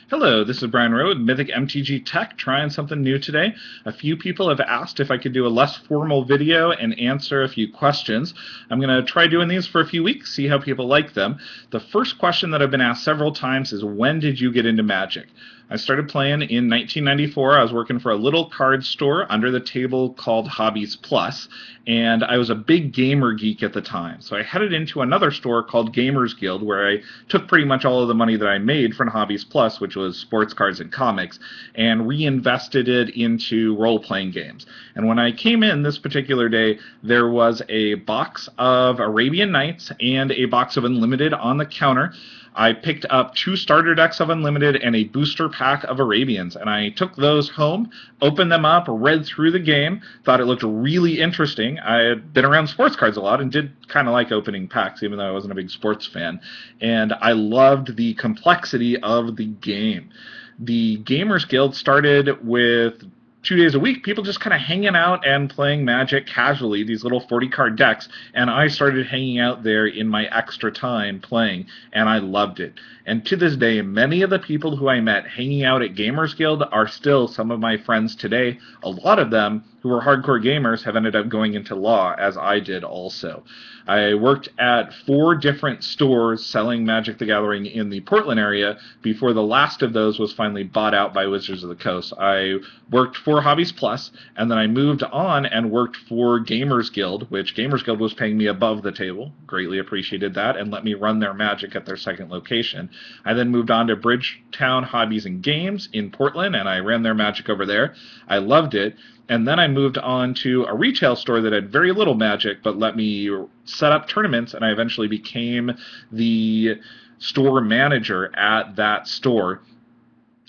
Hello, this is Brian Rowe with Mythic MTG Tech, trying something new today. A few people have asked if I could do a less formal video and answer a few questions. I'm going to try doing these for a few weeks, see how people like them. The first question that I've been asked several times is, when did you get into Magic? I started playing in 1994. I was working for a little card store under the table called Hobbies Plus, and I was a big gamer geek at the time. So I headed into another store called Gamers Guild, where I took pretty much all of the money that I made from Hobbies Plus, which was sports cards and comics, and reinvested it into role-playing games. And when I came in this particular day, there was a box of Arabian Nights and a box of Unlimited on the counter. I picked up 2 starter decks of Unlimited and a booster pack of Arabians, and I took those home, opened them up, read through the game, thought it looked really interesting. I had been around sports cards a lot and did kind of like opening packs, even though I wasn't a big sports fan, and I loved the complexity of the game. The Gamers Guild started with 2 days a week, people just kind of hanging out and playing Magic casually, these little 40-card decks, and I started hanging out there in my extra time playing, and I loved it. And to this day, many of the people who I met hanging out at Gamers Guild are still some of my friends today. A lot of them who were hardcore gamers have ended up going into law, as I did also. I worked at 4 different stores selling Magic the Gathering in the Portland area before the last of those was finally bought out by Wizards of the Coast. I worked for Hobbies Plus, and then I moved on and worked for Gamers Guild, which Gamers Guild was paying me above the table. Greatly appreciated that, and let me run their Magic at their second location. I then moved on to Bridgetown Hobbies and Games in Portland, and I ran their Magic over there. I loved it. And then I moved on to a retail store that had very little Magic, but let me set up tournaments, and I eventually became the store manager at that store.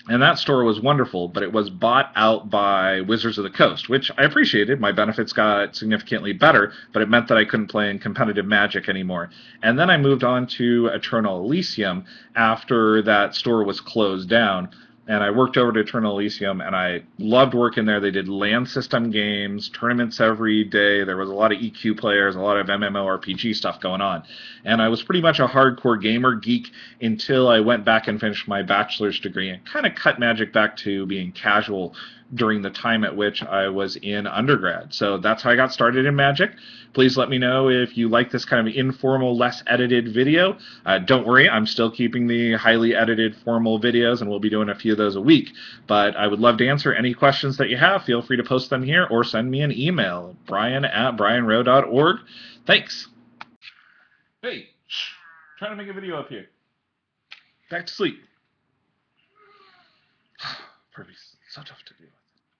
And that store was wonderful, but it was bought out by Wizards of the Coast, which I appreciated. My benefits got significantly better, but it meant that I couldn't play in competitive Magic anymore. And then I moved on to Eternal Elysium after that store was closed down. And I worked over to Eternal Elysium, and I loved working there. They did land system games, tournaments every day. There was a lot of EQ players, a lot of MMORPG stuff going on. And I was pretty much a hardcore gamer geek until I went back and finished my bachelor's degree and kind of cut Magic back to being casual during the time at which I was in undergrad. So that's how I got started in Magic. Please let me know if you like this kind of informal, less edited video. Don't worry, I'm still keeping the highly edited formal videos, and we'll be doing a few of those a week. But I would love to answer any questions that you have. Feel free to post them here or send me an email, brian@brianrowe.org. Thanks. Hey, trying to make a video up here. Back to sleep. Perfect. So tough.